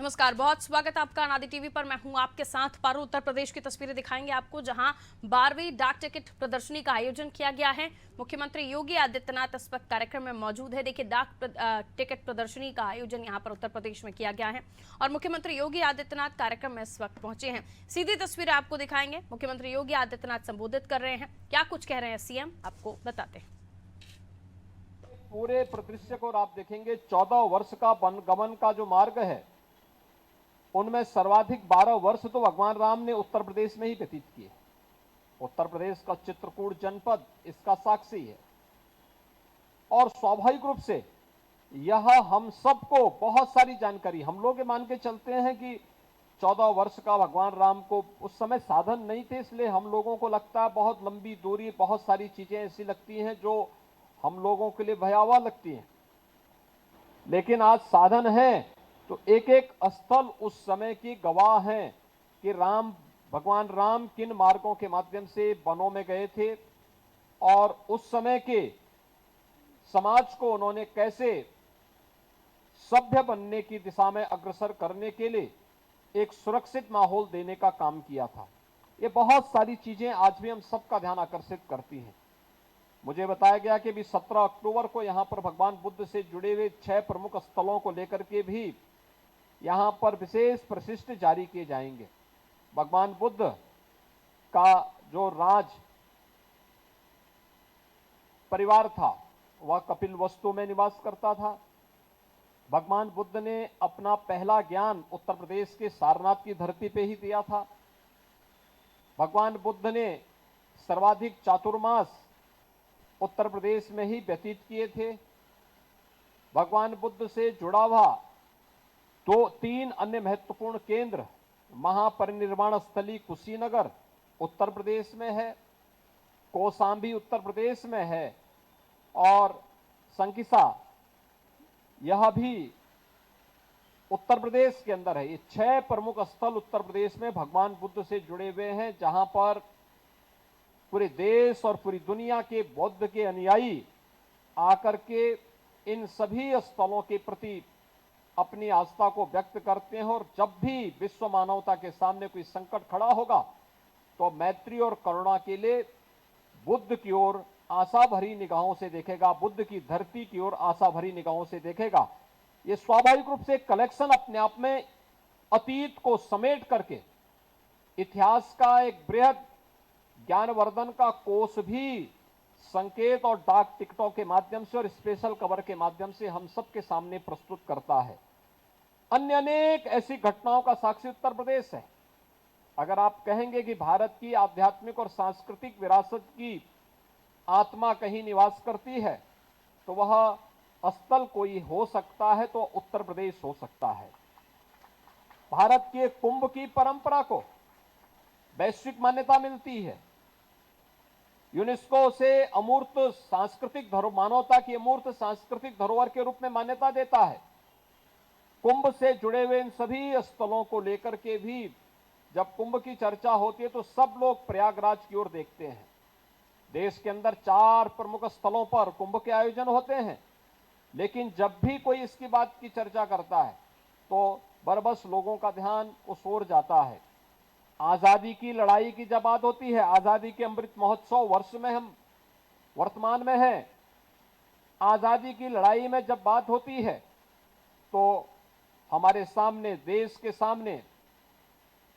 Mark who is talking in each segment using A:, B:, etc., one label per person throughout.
A: नमस्कार, बहुत स्वागत है आपका अनादि टीवी पर। मैं हूं आपके साथ पारू। उत्तर प्रदेश की तस्वीरें दिखाएंगे आपको, जहां 12वीं डाक टिकट प्रदर्शनी का आयोजन किया गया है। मुख्यमंत्री योगी आदित्यनाथ इस वक्त कार्यक्रम में मौजूद है। देखिए, टिकट प्रदर्शनी का आयोजन यहां पर उत्तर प्रदेश में किया गया है और मुख्यमंत्री योगी आदित्यनाथ कार्यक्रम में इस वक्त पहुंचे हैं। सीधी तस्वीरें आपको दिखाएंगे। मुख्यमंत्री योगी आदित्यनाथ संबोधित कर रहे हैं। क्या कुछ कह रहे हैं सीएम, आपको बताते हैं।
B: पूरे परिदृश्य को आप देखेंगे, 14 वर्ष का गमन का जो मार्ग है, उनमें सर्वाधिक 12 वर्ष तो भगवान राम ने उत्तर प्रदेश में ही व्यतीत किए। उत्तर प्रदेश का चित्रकूट जनपद इसका साक्षी है और स्वाभाविक रूप से यह हम सबको बहुत सारी जानकारी, हम लोग ये मान के चलते हैं कि 14 वर्ष का भगवान राम को उस समय साधन नहीं थे, इसलिए हम लोगों को लगता है बहुत लंबी दूरी, बहुत सारी चीजें ऐसी लगती हैं जो हम लोगों के लिए भयावह लगती हैं। लेकिन आज साधन है तो एक एक स्थल उस समय की गवाह हैं कि भगवान राम किन मार्गों के माध्यम से वनों में गए थे और उस समय के समाज को उन्होंने कैसे सभ्य बनने की दिशा में अग्रसर करने के लिए एक सुरक्षित माहौल देने का काम किया था। ये बहुत सारी चीजें आज भी हम सबका ध्यान आकर्षित करती हैं। मुझे बताया गया कि भी 17 अक्टूबर को यहां पर भगवान बुद्ध से जुड़े हुए 6 प्रमुख स्थलों को लेकर के भी यहां पर विशेष प्रशिष्ट जारी किए जाएंगे। भगवान बुद्ध का जो राज परिवार था वह कपिलवस्तु में निवास करता था। भगवान बुद्ध ने अपना पहला ज्ञान उत्तर प्रदेश के सारनाथ की धरती पे ही दिया था। भगवान बुद्ध ने सर्वाधिक चातुर्मास उत्तर प्रदेश में ही व्यतीत किए थे। भगवान बुद्ध से जुड़ा हुआ 3 अन्य महत्वपूर्ण केंद्र, महापरिनिर्वाण स्थली कुशीनगर उत्तर प्रदेश में है, कौशाम्बी उत्तर प्रदेश में है और संकिसा यह भी उत्तर प्रदेश के अंदर है। ये 6 प्रमुख स्थल उत्तर प्रदेश में भगवान बुद्ध से जुड़े हुए हैं, जहां पर पूरे देश और पूरी दुनिया के बौद्ध के अनुयायी आकर के इन सभी स्थलों के प्रति अपनी आस्था को व्यक्त करते हैं। और जब भी विश्व मानवता के सामने कोई संकट खड़ा होगा तो मैत्री और करुणा के लिए बुद्ध की ओर आशा भरी निगाहों से देखेगा, बुद्ध की धरती की ओर आशा भरी निगाहों से देखेगा। ये स्वाभाविक रूप से कलेक्शन अपने आप में अतीत को समेट करके इतिहास का एक बृहद ज्ञानवर्धन का कोष भी संकेत और डाक टिकटों के माध्यम से और स्पेशल कवर के माध्यम से हम सबके सामने प्रस्तुत करता है। अन्य अनेक ऐसी घटनाओं का साक्षी उत्तर प्रदेश है। अगर आप कहेंगे कि भारत की आध्यात्मिक और सांस्कृतिक विरासत की आत्मा कहीं निवास करती है तो वह स्थल कोई हो सकता है तो उत्तर प्रदेश हो सकता है। भारत के कुंभ की परंपरा को वैश्विक मान्यता मिलती है। यूनेस्को से अमूर्त सांस्कृतिक मानवता की अमूर्त सांस्कृतिक धरोहर के रूप में मान्यता देता है। कुंभ से जुड़े हुए इन सभी स्थलों को लेकर के भी जब कुंभ की चर्चा होती है तो सब लोग प्रयागराज की ओर देखते हैं। देश के अंदर 4 प्रमुख स्थलों पर कुंभ के आयोजन होते हैं, लेकिन जब भी कोई इसकी बात की चर्चा करता है तो बरबस लोगों का ध्यान उस ओर जाता है। आजादी की लड़ाई की जब बात होती है, आजादी के अमृत महोत्सव वर्ष में हम वर्तमान में हैं, आजादी की लड़ाई में जब बात होती है तो हमारे सामने, देश के सामने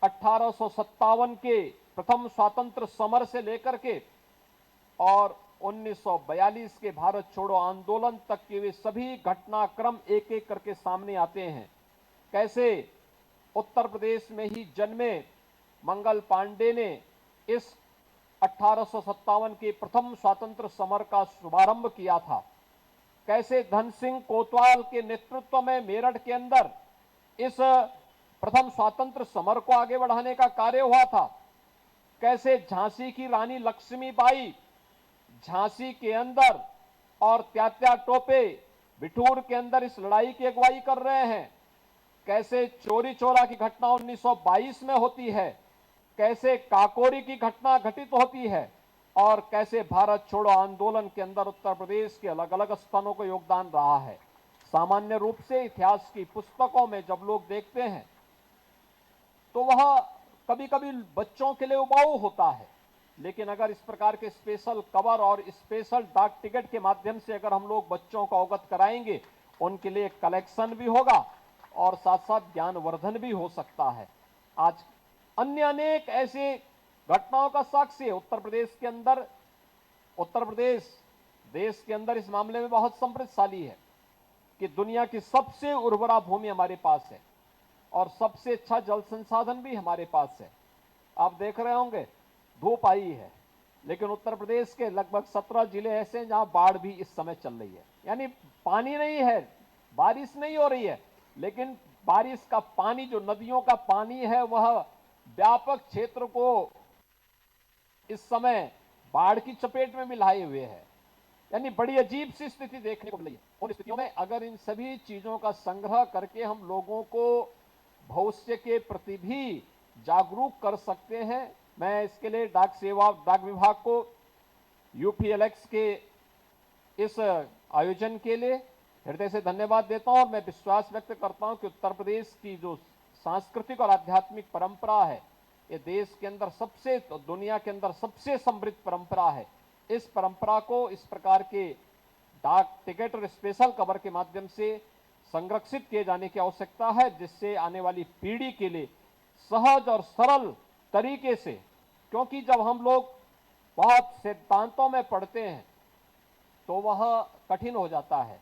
B: 1857 के प्रथम स्वातंत्र समर से लेकर के और 1942 के भारत छोड़ो आंदोलन तक के वे सभी घटनाक्रम एक एक करके सामने आते हैं। कैसे उत्तर प्रदेश में ही जन्मे मंगल पांडे ने इस 1857 के प्रथम स्वातंत्र समर का शुभारंभ किया था। कैसे धन सिंह कोतवाल के नेतृत्व में मेरठ के अंदर इस प्रथम स्वातंत्र समर को आगे बढ़ाने का कार्य हुआ था। कैसे झांसी की रानी लक्ष्मीबाई झांसी के अंदर और त्यात्या टोपे बिठूर के अंदर इस लड़ाई की अगुवाई कर रहे हैं। कैसे चोरी चोरा की घटना 1922 में होती है, कैसे काकोरी की घटना घटित होती है और कैसे भारत छोड़ो आंदोलन के अंदर उत्तर प्रदेश के अलग अलग स्थानों को योगदान रहा है। सामान्य रूप से इतिहास की पुस्तकों में जब लोग देखते हैं तो वह कभी कभी बच्चों के लिए उबाऊ होता है, लेकिन अगर इस प्रकार के स्पेशल कवर और स्पेशल डाक टिकट के माध्यम से अगर हम लोग बच्चों को अवगत कराएंगे, उनके लिए कलेक्शन भी होगा और साथ साथ ज्ञानवर्धन भी हो सकता है। आज अन्य अनेक ऐसे घटनाओं का साक्षी है उत्तर प्रदेश के अंदर। उत्तर प्रदेश देश के अंदर इस मामले में बहुत समृद्धशाली है कि दुनिया की सबसे उर्वरा भूमि हमारे पास है और सबसे अच्छा जल संसाधन भी हमारे पास है। आप देख रहे होंगे धूप आई है, लेकिन उत्तर प्रदेश के लगभग 17 जिले ऐसे हैं जहां बाढ़ भी इस समय चल रही है। यानी पानी नहीं है, बारिश नहीं हो रही है, लेकिन बारिश का पानी, जो नदियों का पानी है, वह व्यापक क्षेत्र को इस समय बाढ़ की चपेट में मिलाए हुए है। यानी बड़ी अजीब सी स्थिति देखने को मिली है। उन स्थितियों में अगर इन सभी चीजों का संग्रह करके हम लोगों को भविष्य के प्रति भी जागरूक कर सकते हैं, मैं इसके लिए डाक विभाग को यूपीएलएक्स के इस आयोजन के लिए हृदय से धन्यवाद देता हूं और मैं विश्वास व्यक्त करता हूं कि उत्तर प्रदेश की जो सांस्कृतिक और आध्यात्मिक परंपरा है, ये देश के अंदर सबसे, तो दुनिया के अंदर सबसे समृद्ध परंपरा है। इस परंपरा को इस प्रकार के डाक टिकट और स्पेशल कवर के माध्यम से संरक्षित किए जाने की आवश्यकता है, जिससे आने वाली पीढ़ी के लिए सहज और सरल तरीके से, क्योंकि जब हम लोग बहुत सिद्धांतों में पढ़ते हैं तो वह कठिन हो जाता है,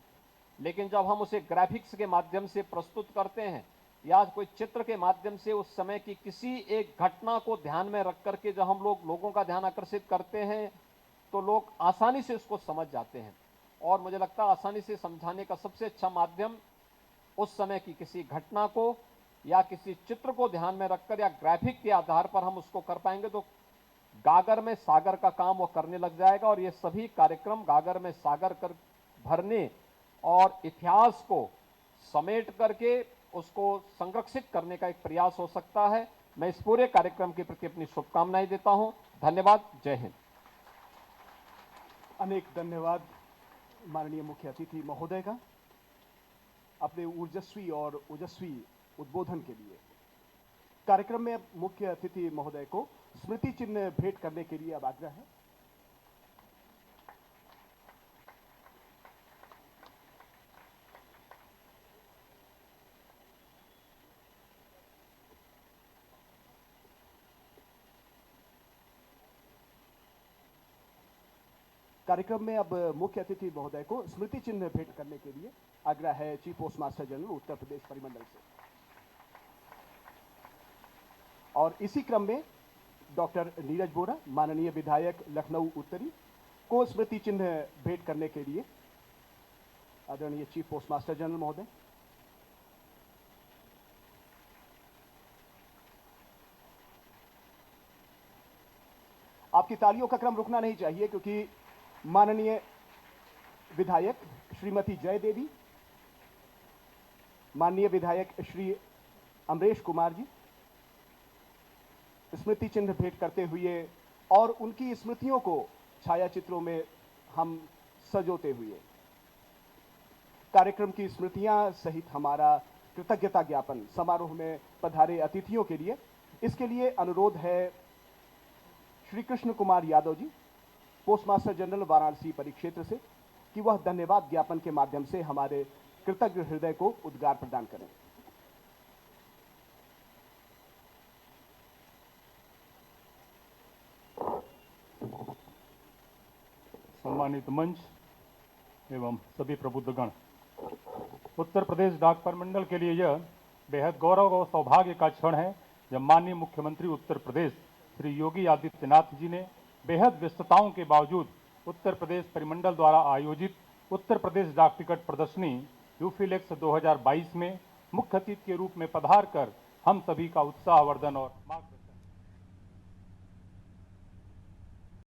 B: लेकिन जब हम उसे ग्राफिक्स के माध्यम से प्रस्तुत करते हैं या कोई चित्र के माध्यम से उस समय की किसी एक घटना को ध्यान में रख करके जब हम लोगों का ध्यान आकर्षित करते हैं तो लोग आसानी से उसको समझ जाते हैं। और मुझे लगता है आसानी से समझाने का सबसे अच्छा माध्यम उस समय की किसी घटना को या किसी चित्र को ध्यान में रखकर या ग्राफिक के आधार पर हम उसको कर पाएंगे तो गागर में सागर का काम वो करने लग जाएगा। और ये सभी कार्यक्रम गागर में सागर कर भरने और इतिहास को समेट करके उसको संरक्षित करने का एक प्रयास हो सकता है। मैं इस पूरे कार्यक्रम के प्रति अपनी शुभकामनाएं देता हूं। धन्यवाद। जय हिंद।
C: अनेक धन्यवाद माननीय मुख्य अतिथि महोदय का अपने ऊर्जस्वी और ओजस्वी उद्बोधन के लिए। कार्यक्रम में अब मुख्य अतिथि महोदय को स्मृति चिन्ह भेंट करने के लिए अब आग्रह है। कार्यक्रम में अब मुख्य अतिथि महोदय को स्मृति चिन्ह भेंट करने के लिए आग्रह है chief post master general Uttar Pradesh परिमंडल से। और इसी क्रम में डॉक्टर नीरज बोरा माननीय विधायक लखनऊ उत्तरी को स्मृति चिन्ह भेंट करने के लिए आदरणीय चीफ पोस्ट मास्टर जनरल महोदय। आपकी तालियों का क्रम रुकना नहीं चाहिए, क्योंकि माननीय विधायक श्रीमती जय देवी, माननीय विधायक श्री अमरेश कुमार जी स्मृति चिन्ह भेंट करते हुए और उनकी स्मृतियों को छायाचित्रों में हम सजोते हुए कार्यक्रम की स्मृतियां सहित हमारा कृतज्ञता ज्ञापन समारोह में पधारे अतिथियों के लिए, इसके लिए अनुरोध है Shri Krishna Kumar Yadav ji, post master general Varanasi परिक्षेत्र से, कि वह धन्यवाद ज्ञापन के माध्यम से हमारे कृतज्ञ हृदय को उद्गार प्रदान करें।
D: सम्मानित मंच एवं सभी प्रबुद्धगण, उत्तर प्रदेश डाक परिमंडल के लिए यह बेहद गौरव और सौभाग्य का क्षण है जब माननीय मुख्यमंत्री उत्तर प्रदेश श्री योगी आदित्यनाथ जी ने बेहद व्यस्तताओं के बावजूद उत्तर प्रदेश परिमंडल द्वारा आयोजित उत्तर प्रदेश डाक टिकट प्रदर्शनी यूपीएलएक्स 2022 में मुख्य अतिथि के रूप में पधार कर हम सभी का उत्साहवर्धन और मार्गदर्शन